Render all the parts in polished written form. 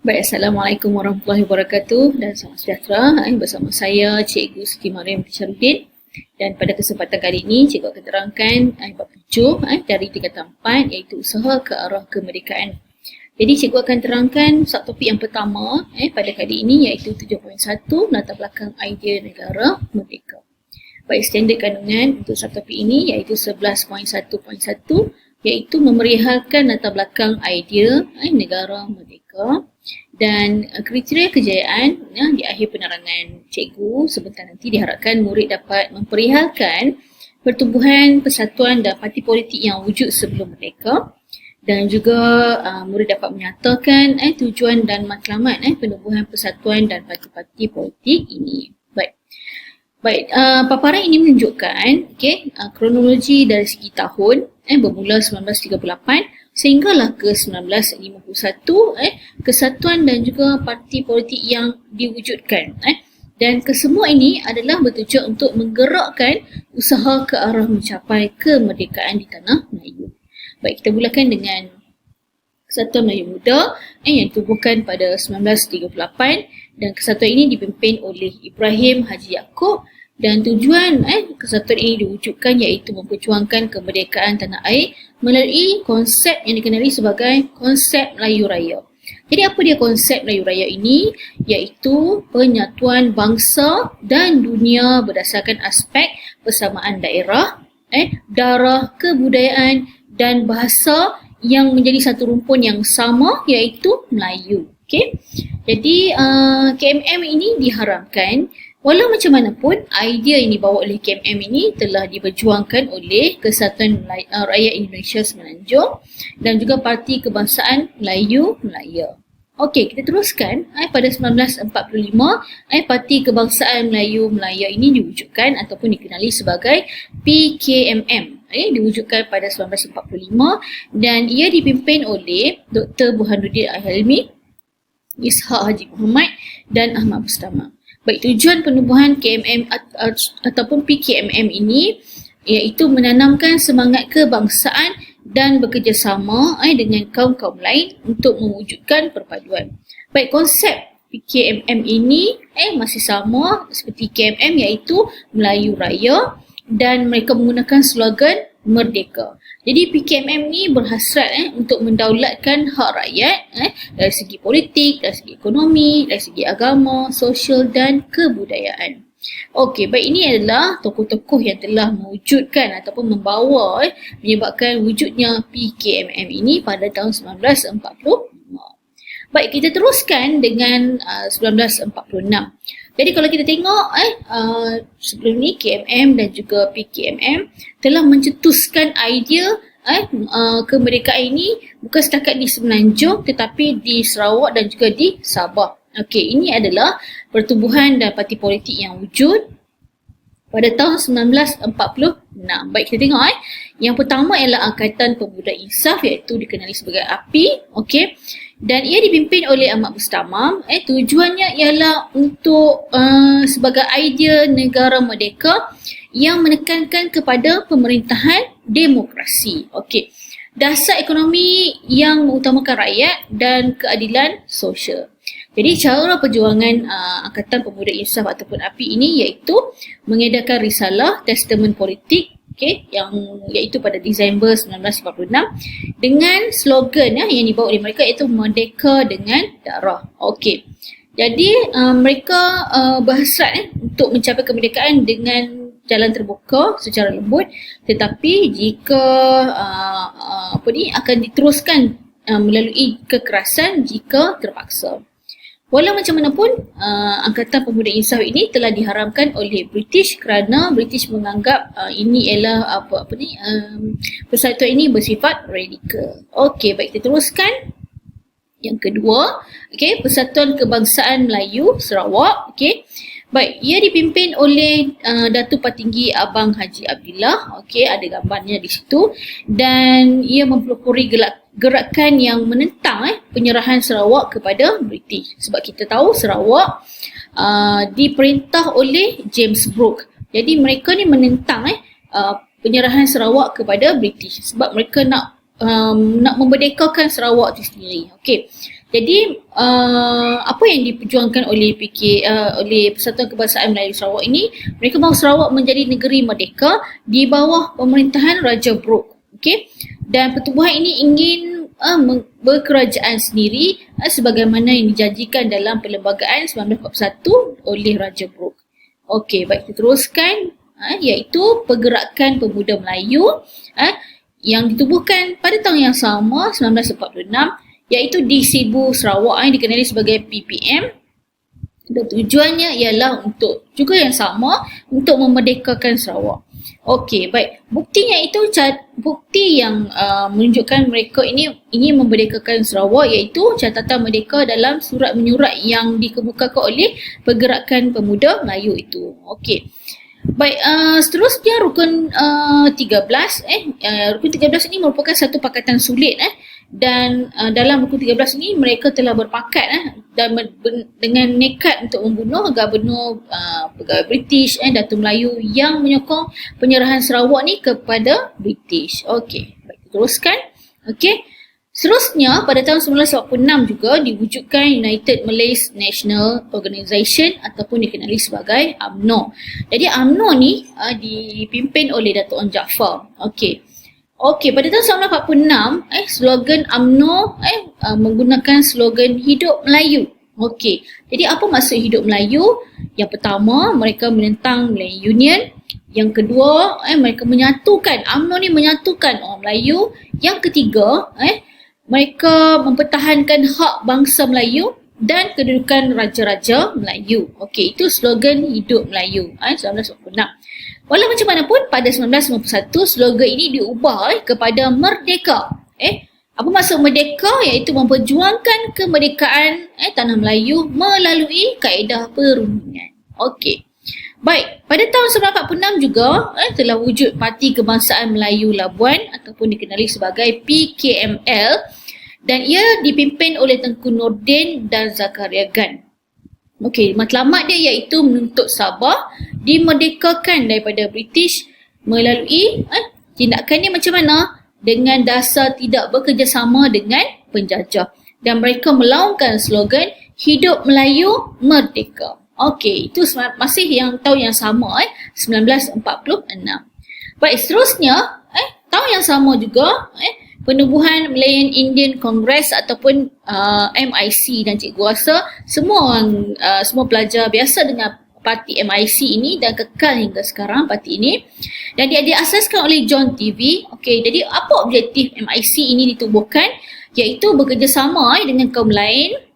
Baik, Assalamualaikum warahmatullahi wabarakatuh dan salam sejahtera. Bersama saya Cikgu Siti Mariam Syarudin, dan pada kesempatan kali ini Cikgu akan terangkan bab 7 dari tingkatan 4, iaitu usaha ke arah kemerdekaan. Jadi Cikgu akan terangkan subtopik yang pertama pada kali ini, iaitu 7.1 latar belakang idea negara merdeka. Baik, standard kandungan untuk subtopik ini iaitu 11.1.1, iaitu memerihalkan latar belakang idea negara merdeka. Dan kriteria kejayaan di akhir penerangan cikgu sebentar nanti diharapkan murid dapat memperihalkan pertumbuhan persatuan dan parti politik yang wujud sebelum merdeka, dan juga murid dapat menyatakan tujuan dan matlamat penubuhan persatuan dan parti-parti politik ini. Baik, paparan ini menunjukkan kronologi dari segi tahun bermula 1938 sehinggalah ke 1951, kesatuan dan juga parti politik yang diwujudkan. Dan kesemua ini adalah bertujuan untuk menggerakkan usaha ke arah mencapai kemerdekaan di tanah Melayu. Baik, kita mulakan dengan Kesatuan Melayu Muda yang ditubuhkan pada 1938, dan kesatuan ini dipimpin oleh Ibrahim Haji Yaakob, dan tujuan kesatuan ini diwujudkan iaitu memperjuangkan kemerdekaan tanah air melalui konsep yang dikenali sebagai konsep Melayu Raya. Jadi apa dia konsep Melayu Raya ini? Iaitu penyatuan bangsa dan dunia berdasarkan aspek persamaan daerah, darah, kebudayaan dan bahasa yang menjadi satu rumpun yang sama, iaitu Melayu. Jadi KMM ini diharamkan. Walau macam mana pun, idea yang dibawa oleh KMM ini telah diperjuangkan oleh Kesatuan Rakyat Indonesia Semenanjung dan juga Parti Kebangsaan Melayu Melaya. Okey, kita teruskan. Pada 1945, Parti Kebangsaan Melayu Melaya ini diwujudkan ataupun dikenali sebagai PKMM. Diwujudkan pada 1945 dan ia dipimpin oleh Dr. Burhanuddin Al-Hilmi, Ishak Haji Muhammad dan Ahmad Bustama. Baik, tujuan penubuhan KMM ataupun PKMM ini iaitu menanamkan semangat kebangsaan dan bekerjasama dengan kaum-kaum lain untuk mewujudkan perpaduan. Baik, konsep PKMM ini masih sama seperti KMM, iaitu Melayu Raya, dan mereka menggunakan slogan Merdeka. Jadi PKMM ni berhasrat untuk mendaulatkan hak rakyat dari segi politik, dari segi ekonomi, dari segi agama, sosial dan kebudayaan. Okey, baik, ini adalah tokoh-tokoh yang telah mewujudkan ataupun membawa menyebabkan wujudnya PKMM ini pada tahun 1945. Baik, kita teruskan dengan 1946. Jadi kalau kita tengok sebelum ni KMM dan juga PKMM telah mencetuskan idea kemerdekaan ini bukan setakat di Semenanjung tetapi di Sarawak dan juga di Sabah. Okey, ini adalah pertubuhan dan parti politik yang wujud pada tahun 1946. Baik, kita tengok yang pertama ialah Angkatan Pemuda Insaf, iaitu dikenali sebagai API. Okey. Dan ia dipimpin oleh Ahmad Bustama. Tujuannya ialah untuk sebagai idea negara merdeka yang menekankan kepada pemerintahan demokrasi. Okey. Dasar ekonomi yang mengutamakan rakyat dan keadilan sosial. Jadi cara perjuangan Angkatan Pemuda Insaf ataupun API ini iaitu mengedarkan risalah testament politik yang iaitu pada Disember 1946 dengan slogan yang dibawa oleh mereka iaitu Merdeka dengan Darah. Okey. Jadi mereka berhasrat untuk mencapai kemerdekaan dengan jalan terbuka secara lembut, tetapi jika akan diteruskan melalui kekerasan jika terpaksa. Walau macam mana pun, Angkatan Pemuda Insaf ini telah diharamkan oleh British kerana British menganggap ini ialah persatuan ini bersifat radikal. Okey, baik, kita teruskan. Yang kedua, Persatuan Kebangsaan Melayu Sarawak. Okey. Baik, ia dipimpin oleh Datuk Patinggi Abang Haji Abdillah. Okey, ada gambarnya di situ, dan ia mempelopori gerakan yang menentang penyerahan Sarawak kepada British. Sebab kita tahu Sarawak diperintah oleh James Brooke. Jadi mereka ni menentang penyerahan Sarawak kepada British sebab mereka nak nak memerdekakan Sarawak itu sendiri. Okey. Jadi apa yang diperjuangkan oleh oleh Persatuan Kebangsaan Melayu Sarawak ini, mereka mahu Sarawak menjadi negeri merdeka di bawah pemerintahan Raja Brooke. Okey. Dan pertubuhan ini ingin berkerajaan sendiri sebagaimana yang dijanjikan dalam Perlembagaan 1941 oleh Raja Brooke. Okey, baik, kita teruskan, iaitu Pergerakan Pemuda Melayu yang ditubuhkan pada tahun yang sama 1946, iaitu di Sibu Sarawak yang dikenali sebagai PPM. Dan tujuannya ialah untuk juga yang sama, untuk memerdekakan Sarawak. Okey, baik. Bukti yang menunjukkan mereka ini ingin memerdekakan Sarawak iaitu catatan merdeka dalam surat menyurat yang dikemukakan oleh Pergerakan Pemuda Melayu itu. Okey. Baik, seterusnya rukun 13. Rukun 13 ini merupakan satu pakatan sulit dan dalam rukun 13 ini mereka telah berpakat dan dengan nekat untuk membunuh Gubernur pegawai British Datuk Melayu yang menyokong penyerahan Sarawak ni kepada British. Okey, baik, teruskan. Okey. Seterusnya, pada tahun 1946 juga diwujudkan United Malays National Organisation ataupun dikenali sebagai UMNO. Jadi UMNO ni dipimpin oleh Datuk Onn Jaafar. Okey. Okey, pada tahun 1946 slogan UMNO menggunakan slogan Hidup Melayu. Okey. Jadi apa maksud Hidup Melayu? Yang pertama, mereka menentang Melayu Union. Yang kedua, mereka menyatukan, UMNO ni menyatukan orang Melayu. Yang ketiga, mereka mempertahankan hak bangsa Melayu dan kedudukan Raja-Raja Melayu. Okey, itu slogan Hidup Melayu 1946. Walau macam mana pun, pada 1951 slogan ini diubah kepada Merdeka. Apa maksud merdeka? Iaitu memperjuangkan kemerdekaan tanah Melayu melalui kaedah perundingan. Okey. Baik, pada tahun 1946 juga telah wujud Parti Kebangsaan Melayu Labuan ataupun dikenali sebagai PKML dan ia dipimpin oleh Tengku Nordin dan Zakaria Gan. Okey, matlamat dia iaitu menuntut Sabah dimerdekakan daripada British melalui tindakannya macam mana? Dengan dasar tidak bekerjasama dengan penjajah. Dan mereka melaungkan slogan Hidup Melayu Merdeka. Okey, itu masih yang tahun yang sama 1946. Baik, seterusnya tahun yang sama juga penubuhan Malayan Indian Congress ataupun MIC, dan cikgu rasa semua pelajar biasa dengan parti MIC ini dan kekal hingga sekarang parti ini, dan dia diasaskan oleh John TV. Okey, jadi apa objektif MIC ini ditubuhkan? Iaitu bekerjasama dengan kaum lain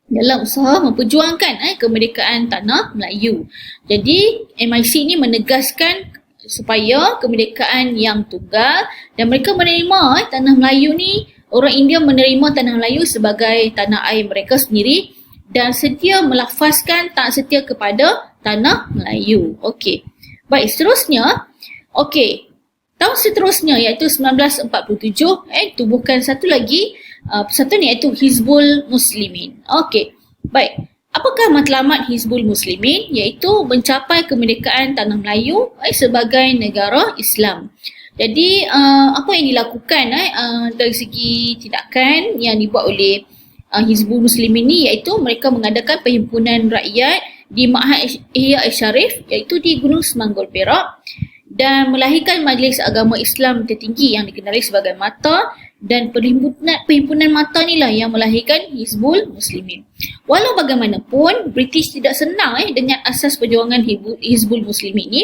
dalam usaha memperjuangkan kemerdekaan tanah Melayu. Jadi MIC ini menegaskan supaya kemerdekaan yang tunggal dan mereka menerima tanah Melayu ni, orang India menerima tanah Melayu sebagai tanah air mereka sendiri dan setia melafazkan tak setia kepada tanah Melayu. Okey. Baik, seterusnya. Okey. Tahun seterusnya iaitu 1947 tubuhkan satu lagi persatuan iaitu Hizbul Muslimin. Okey. Baik. Apakah matlamat Hizbul Muslimin? Iaitu mencapai kemerdekaan tanah Melayu sebagai negara Islam. Jadi apa yang dilakukan dari segi tindakan yang dibuat oleh Hizbul Muslimin ni iaitu mereka mengadakan perhimpunan rakyat di Ma'had Ihya Syarif iaitu di Gunung Semanggol, Perak, dan melahirkan Majlis Agama Islam tertinggi yang dikenali sebagai MATA, dan perhimpunan MATA inilah yang melahirkan Hizbul Muslimin. Walau bagaimanapun, British tidak senang dengan asas perjuangan Hizbul Muslimin ini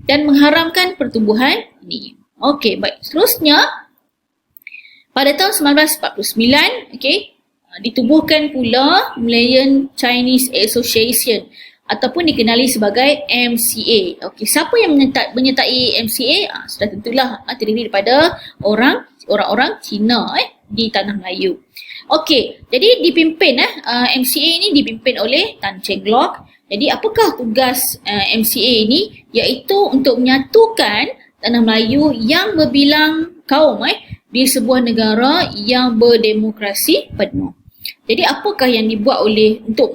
dan mengharamkan pertubuhan ini. Okey, baik. Seterusnya, pada tahun 1949, ditubuhkan pula Malayan Chinese Association ataupun dikenali sebagai MCA. Okey, siapa yang menyertai MCA? Sudah tentulah terdiri daripada orang-orang Cina di tanah Melayu. Okey, jadi dipimpin MCA ini dipimpin oleh Tan Cheng Lock. Jadi apakah tugas MCA ini? Iaitu untuk menyatukan tanah Melayu yang berbilang kaum di sebuah negara yang berdemokrasi penuh. Jadi apakah yang dibuat oleh untuk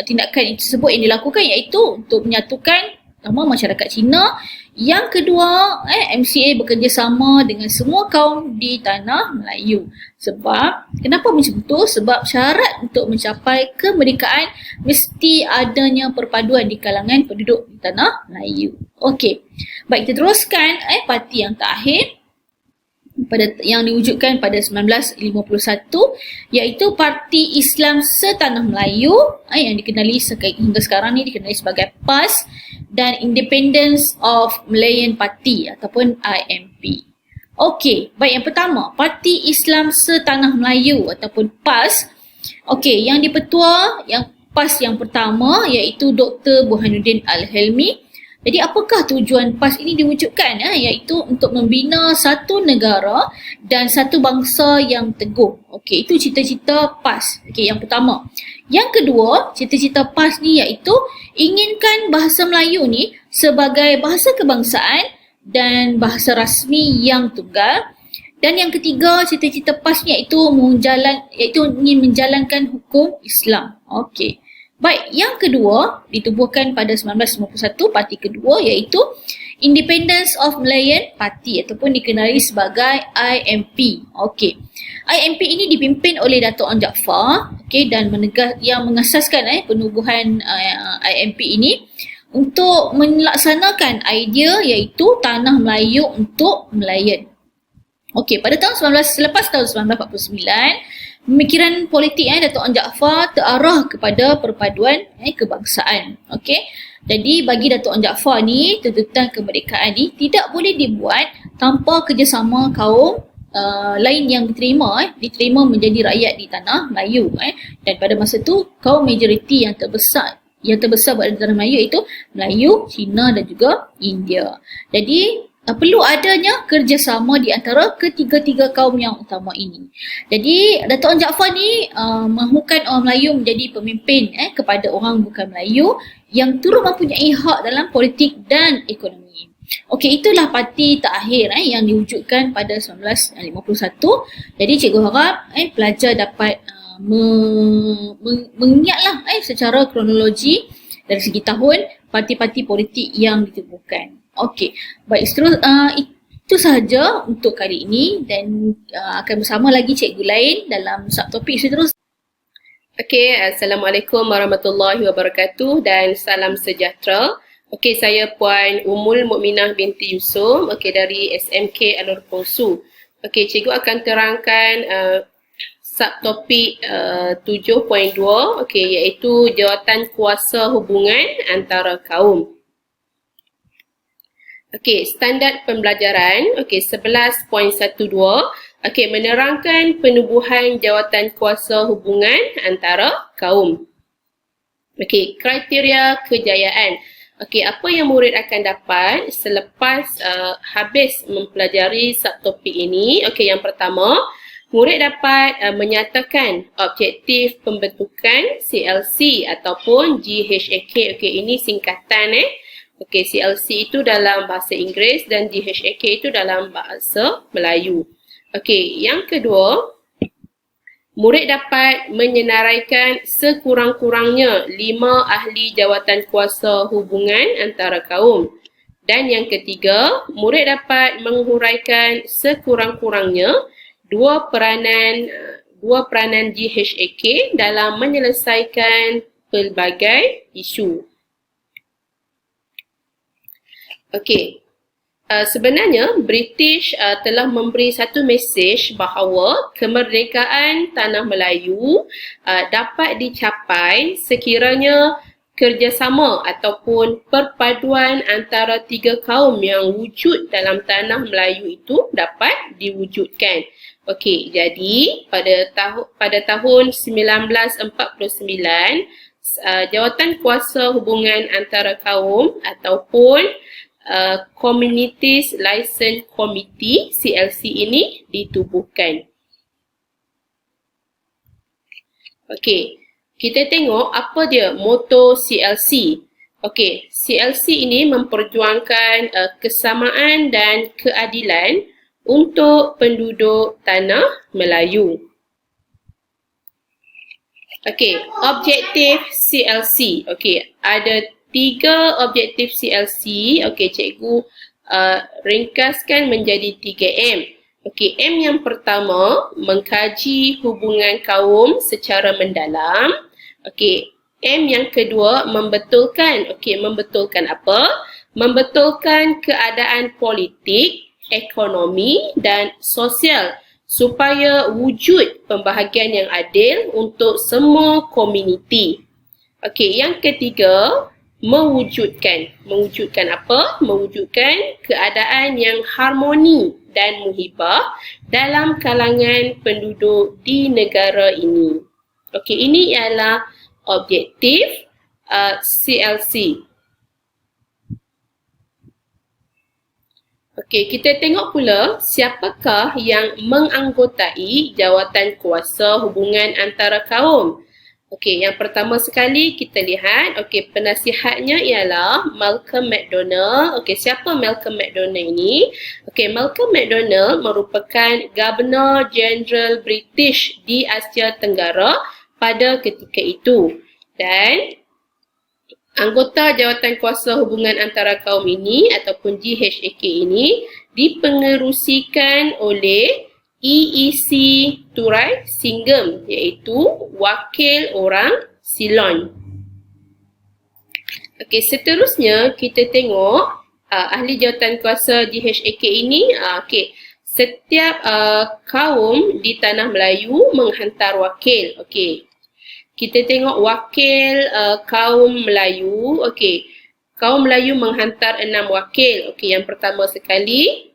tindakan tersebut yang dilakukan iaitu untuk menyatukan Pertama, masyarakat Cina. Yang kedua, MCA bekerjasama dengan semua kaum di tanah Melayu. Sebab, kenapa macam tu? Sebab syarat untuk mencapai kemerdekaan mesti adanya perpaduan di kalangan penduduk di tanah Melayu. Okey. Baik, kita teruskan parti yang terakhir yang diwujudkan pada 1951, iaitu Parti Islam Setanah Melayu yang dikenali hingga sekarang ni dikenali sebagai PAS dan Independence of Malayan Party ataupun IMP. Okey, baik, yang pertama, Parti Islam Setanah Melayu ataupun PAS. Okey, yang dipetua yang PAS yang pertama iaitu Dr. Burhanuddin Al-Helmi. Jadi apakah tujuan PAS ini diwujudkan? Iaitu untuk membina satu negara dan satu bangsa yang teguh. Okey, itu cita-cita PAS. Okey, yang pertama. Yang kedua, cita-cita PAS ni iaitu inginkan bahasa Melayu ni sebagai bahasa kebangsaan dan bahasa rasmi yang tunggal. Dan yang ketiga, cita-cita PAS ni iaitu ingin menjalankan hukum Islam. Okey. Baik, yang kedua ditubuhkan pada 1951, parti kedua iaitu Independence of Malayan Party ataupun dikenali sebagai IMP. Okey. IMP ini dipimpin oleh Dato' Onn Jaafar, dan yang mengasaskan penubuhan IMP ini untuk melaksanakan idea iaitu Tanah Melayu untuk Melayan. Okey, pada selepas tahun 1949, pemikiran politik Dato' Onn Jaafar terarah kepada perpaduan kebangsaan. Okey. Jadi bagi Dato' Onn Jaafar ni, tuntutan kemerdekaan ni tidak boleh dibuat tanpa kerjasama kaum lain yang diterima menjadi rakyat di tanah Melayu. Dan pada masa tu kaum majoriti yang terbesar pada tanah Melayu iaitu Melayu, Cina dan juga India. Jadi perlu adanya kerjasama di antara ketiga-tiga kaum yang utama ini. Jadi Dato' Onn Jaafar ni mahukan orang Melayu menjadi pemimpin kepada orang bukan Melayu yang turut mempunyai hak dalam politik dan ekonomi. Okey, itulah parti terakhir yang diwujudkan pada 1951. Jadi cikgu harap pelajar dapat mengingatlah secara kronologi dari segi tahun parti-parti politik yang ditubuhkan. Okey, baik, itu sahaja untuk kali ini dan akan bersama lagi cikgu lain dalam subtopik seterusnya. Okey, Assalamualaikum warahmatullahi wabarakatuh dan salam sejahtera. Okey, saya Puan Ummul Mukminah binti Yusuf, dari SMK Alor Posu. Okey, cikgu akan terangkan subtopik 7.2, iaitu jawatan kuasa hubungan antara kaum. Okey, standard pembelajaran 11.12 menerangkan penubuhan jawatan kuasa hubungan antara kaum. Okey, kriteria kejayaan. Okey, apa yang murid akan dapat selepas habis mempelajari subtopik ini? Okey, yang pertama, murid dapat menyatakan objektif pembentukan CLC ataupun GHAK. Okey, ini singkatan Okey, CLC itu dalam bahasa Inggeris dan GHAK itu dalam bahasa Melayu. Okey, yang kedua, murid dapat menyenaraikan sekurang-kurangnya 5 ahli jawatan kuasa hubungan antara kaum. Dan yang ketiga, murid dapat menghuraikan sekurang-kurangnya dua peranan GHAK dalam menyelesaikan pelbagai isu. Okey, sebenarnya British telah memberi satu mesej bahawa kemerdekaan Tanah Melayu dapat dicapai sekiranya kerjasama ataupun perpaduan antara tiga kaum yang wujud dalam Tanah Melayu itu dapat diwujudkan. Okey, jadi pada tahun 1949, jawatan kuasa hubungan antara kaum ataupun Communities License Committee CLC ini ditubuhkan. Okey, kita tengok apa dia moto CLC. Okey, CLC ini memperjuangkan kesamaan dan keadilan untuk penduduk Tanah Melayu. Okey, objektif CLC. Okey, ada tiga objektif CLC, okey, cikgu ringkaskan menjadi 3M. Okey, M yang pertama, mengkaji hubungan kaum secara mendalam. Okey, M yang kedua, membetulkan. Okey, membetulkan apa? Membetulkan keadaan politik, ekonomi dan sosial supaya wujud pembahagian yang adil untuk semua komuniti. Okey, yang ketiga, mewujudkan. Mewujudkan apa? Mewujudkan keadaan yang harmoni dan muhibah dalam kalangan penduduk di negara ini. Okey, ini ialah objektif CLC. Okey, kita tengok pula siapakah yang menganggotai jawatan kuasa hubungan antara kaum. Okey, yang pertama sekali kita lihat, okey, penasihatnya ialah Malcolm McDonald. Okey, siapa Malcolm McDonald ini? Okey, Malcolm McDonald merupakan Governor General British di Asia Tenggara pada ketika itu. Dan anggota jawatan kuasa hubungan antara kaum ini ataupun GHAK ini dipengerusikan oleh EEC Turai Singgem, iaitu wakil orang Ceylon. Okey, seterusnya kita tengok ahli jawatan kuasa GHAK ini. Okey, setiap kaum di Tanah Melayu menghantar wakil. Okey, kita tengok wakil kaum Melayu. Okey, kaum Melayu menghantar 6 wakil. Okey, yang pertama sekali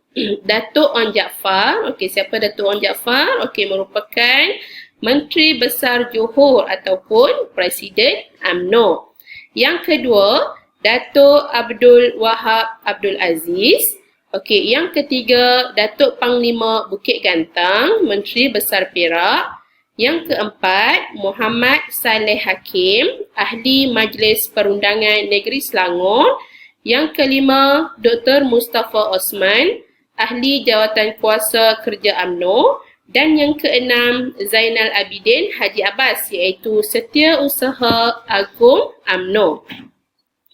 Datuk Onn Jaafar. Okey, siapa Datuk Onn Jaafar? Okey, merupakan Menteri Besar Johor ataupun Presiden UMNO. Yang kedua, Datuk Abdul Wahab Abdul Aziz. Okey, yang ketiga, Datuk Panglima Bukit Gantang, Menteri Besar Perak. Yang keempat, Muhammad Saleh Hakim, Ahli Majlis Perundangan Negeri Selangor. Yang kelima, Dr. Mustafa Osman, Ahli Jawatan Kuasa Kerja UMNO. Dan yang keenam, Zainal Abidin Haji Abbas, iaitu Setiausaha Agung UMNO.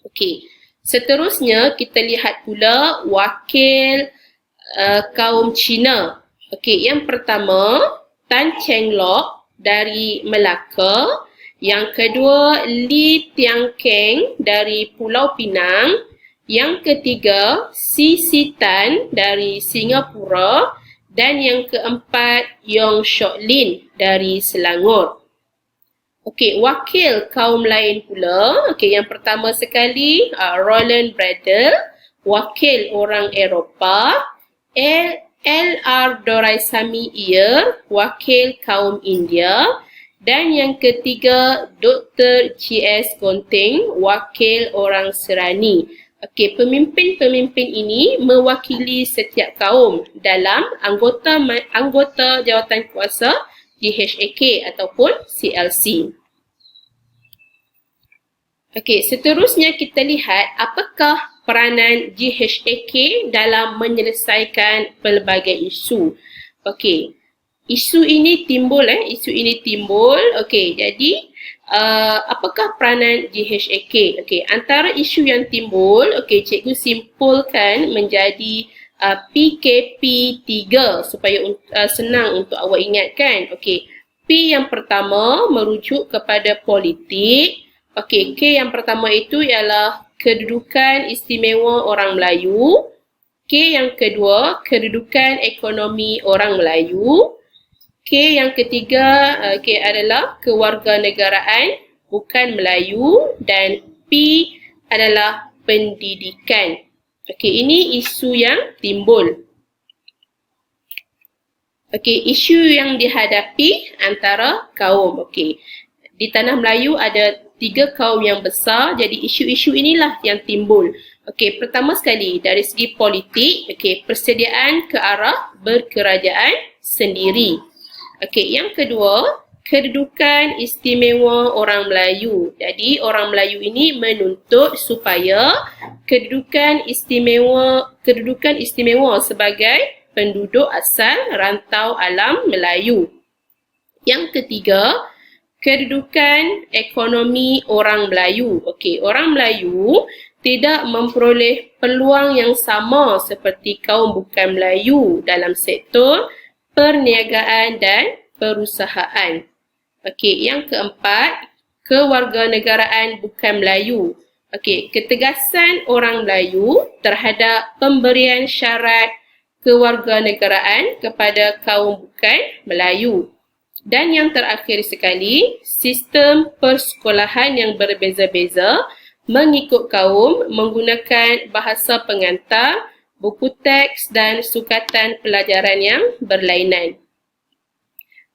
Okey, seterusnya kita lihat pula wakil kaum Cina. Okey, yang pertama, Tan Cheng Lock dari Melaka. Yang kedua, Li Tiangkeng dari Pulau Pinang. Yang ketiga, Si Tan dari Singapura. Dan yang keempat, Yong Shock Lin dari Selangor. Okey, wakil kaum lain pula. Okey, yang pertama sekali, Roland Bradel, wakil orang Eropah. L.R. Doraisamy Iyer, wakil kaum India. Dan yang ketiga, Dr. G.S. Gonting, wakil orang Serani. Okey, pemimpin-pemimpin ini mewakili setiap kaum dalam anggota jawatan kuasa GHAK ataupun CLC. Okey, seterusnya kita lihat apakah peranan GHAK dalam menyelesaikan pelbagai isu. Okey, isu ini timbul. Okey, jadi apakah peranan GHAK? Okey, antara isu yang timbul, okey, cikgu simpulkan menjadi PKP 3 supaya senang untuk awak ingatkan. Okey, P yang pertama merujuk kepada politik. Okey, K yang pertama itu ialah kedudukan istimewa orang Melayu. K yang kedua, kedudukan ekonomi orang Melayu. K yang ketiga adalah kewarganegaraan bukan Melayu, dan P adalah pendidikan. Okey, ini isu yang timbul. Okey, isu yang dihadapi antara kaum. Okey, di Tanah Melayu ada 3 kaum yang besar, jadi isu-isu inilah yang timbul. Okey, pertama sekali dari segi politik, okey, persediaan ke arah berkerajaan sendiri. Okey, yang kedua, kedudukan istimewa orang Melayu. Jadi, orang Melayu ini menuntut supaya kedudukan istimewa sebagai penduduk asal rantau alam Melayu. Yang ketiga, kedudukan ekonomi orang Melayu. Okey, orang Melayu tidak memperoleh peluang yang sama seperti kaum bukan Melayu dalam sektor perniagaan dan perusahaan. Okey, yang keempat, kewarganegaraan bukan Melayu. Okey, ketegasan orang Melayu terhadap pemberian syarat kewarganegaraan kepada kaum bukan Melayu. Dan yang terakhir sekali, sistem persekolahan yang berbeza-beza mengikut kaum menggunakan bahasa pengantar, buku teks dan sukatan pelajaran yang berlainan.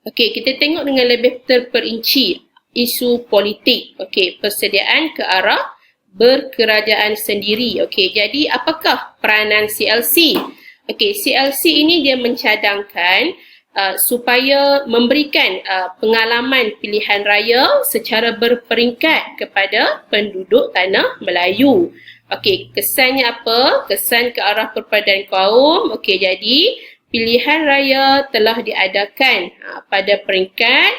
Okey, kita tengok dengan lebih terperinci isu politik. Okey, persediaan ke arah berkerajaan sendiri. Okey, jadi apakah peranan CLC? Okey, CLC ini dia mencadangkan supaya memberikan pengalaman pilihan raya secara berperingkat kepada penduduk tanah Melayu. Okey, kesannya apa? Kesan ke arah perpaduan kaum. Okey, jadi pilihan raya telah diadakan pada peringkat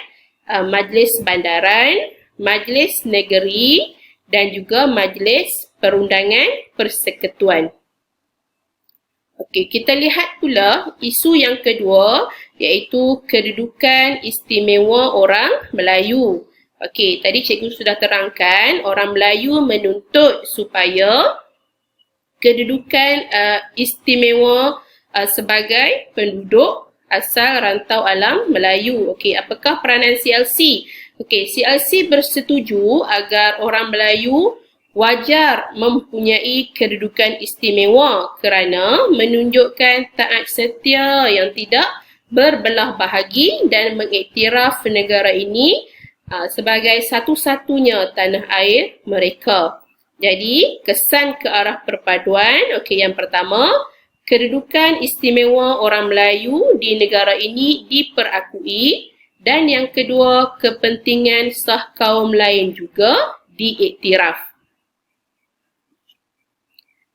Majlis Bandaran, Majlis Negeri dan juga Majlis Perundangan Persekutuan. Okey, kita lihat pula isu yang kedua iaitu kedudukan istimewa orang Melayu. Okey, tadi cikgu sudah terangkan orang Melayu menuntut supaya kedudukan istimewa sebagai penduduk asal rantau alam Melayu. Okey, apakah peranan CLC? Okey, CLC bersetuju agar orang Melayu wajar mempunyai kedudukan istimewa kerana menunjukkan taat setia yang tidak berbelah bahagi dan mengiktiraf negara ini sebagai satu-satunya tanah air mereka. Jadi, kesan ke arah perpaduan. Okey, yang pertama, kedudukan istimewa orang Melayu di negara ini diperakui, dan yang kedua, kepentingan sah kaum lain juga diiktiraf.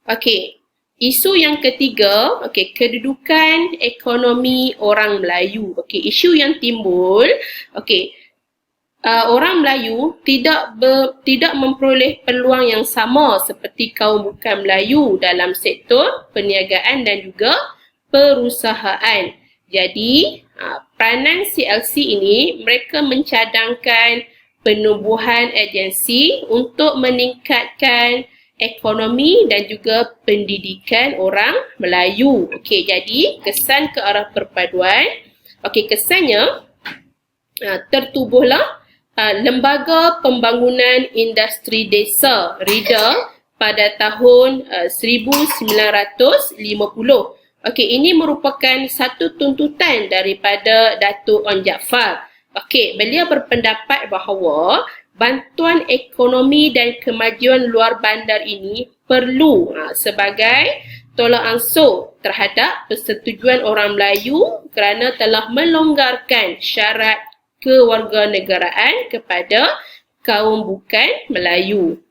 Okey, isu yang ketiga, kedudukan ekonomi orang Melayu. Okey, isu yang timbul, orang Melayu tidak memperoleh peluang yang sama seperti kaum bukan Melayu dalam sektor perniagaan dan juga perusahaan. Jadi, peranan CLC ini mereka mencadangkan penubuhan agensi untuk meningkatkan ekonomi dan juga pendidikan orang Melayu. Okey, jadi kesan ke arah perpaduan. Okey, kesannya tertubuhlah Lembaga Pembangunan Industri Desa RIDA pada tahun 1950. Okey, ini merupakan satu tuntutan daripada Datuk Onn Jaafar. Okey, beliau berpendapat bahawa bantuan ekonomi dan kemajuan luar bandar ini perlu sebagai tolak ansur terhadap persetujuan orang Melayu kerana telah melonggarkan syarat kewarganegaraan kepada kaum bukan Melayu.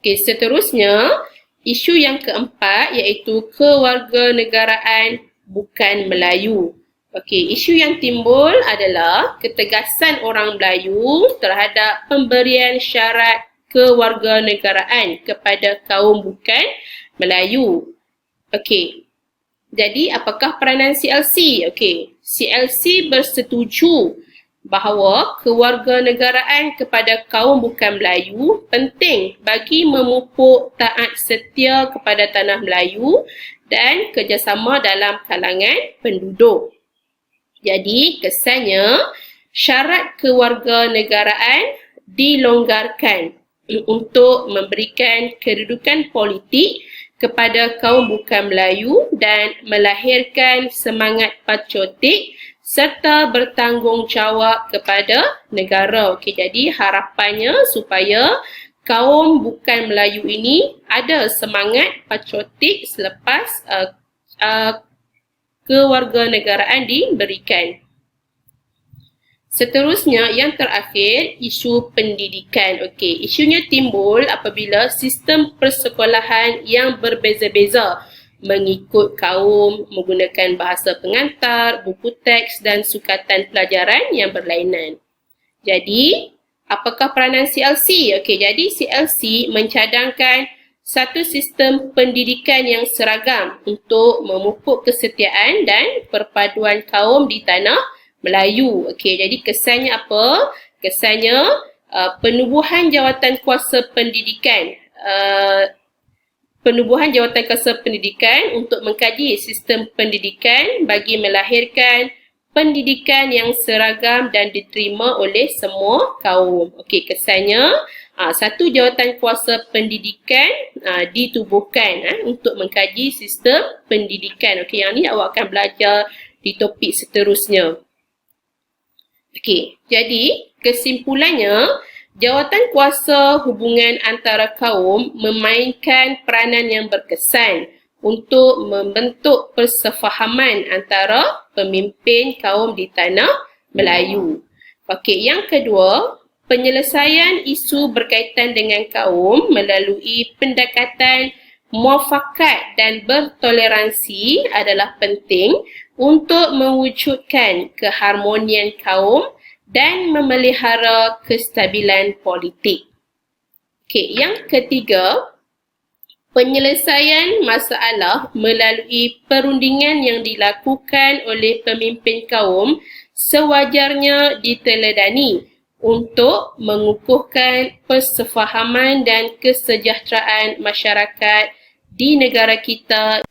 Okey, seterusnya, isu yang keempat iaitu kewarganegaraan bukan Melayu. Okey, isu yang timbul adalah ketegasan orang Melayu terhadap pemberian syarat kewarganegaraan kepada kaum bukan Melayu. Okey, jadi apakah peranan CLC? Okey, CLC bersetuju bahawa kewarganegaraan kepada kaum bukan Melayu penting bagi memupuk taat setia kepada tanah Melayu dan kerjasama dalam kalangan penduduk. Jadi, kesannya syarat kewarganegaraan dilonggarkan untuk memberikan kedudukan politik kepada kaum bukan Melayu dan melahirkan semangat patriotik serta bertanggungjawab kepada negara. Okey, jadi harapannya supaya kaum bukan Melayu ini ada semangat patriotik selepas kewarganegaraan diberikan. Seterusnya, yang terakhir, isu pendidikan. Okey, isunya timbul apabila sistem persekolahan yang berbeza-beza mengikut kaum menggunakan bahasa pengantar, buku teks dan sukatan pelajaran yang berlainan. Jadi, apakah peranan CLC? Okey, jadi CLC mencadangkan satu sistem pendidikan yang seragam untuk memupuk kesetiaan dan perpaduan kaum di tanah Melayu. Okey, jadi kesannya apa? Kesannya penubuhan jawatan kuasa pendidikan. Penubuhan jawatan kuasa pendidikan untuk mengkaji sistem pendidikan bagi melahirkan pendidikan yang seragam dan diterima oleh semua kaum. Okey, kesannya satu jawatan kuasa pendidikan ditubuhkan untuk mengkaji sistem pendidikan. Okey, yang ni awak akan belajar di topik seterusnya. Okey, jadi kesimpulannya, jawatan kuasa hubungan antara kaum memainkan peranan yang berkesan untuk membentuk persefahaman antara pemimpin kaum di tanah Melayu. Okey, yang kedua, penyelesaian isu berkaitan dengan kaum melalui pendekatan muafakat dan bertoleransi adalah penting untuk mewujudkan keharmonian kaum dan memelihara kestabilan politik. Okey, yang ketiga, penyelesaian masalah melalui perundingan yang dilakukan oleh pemimpin kaum sewajarnya diteladani untuk mengukuhkan persefahaman dan kesejahteraan masyarakat di negara kita.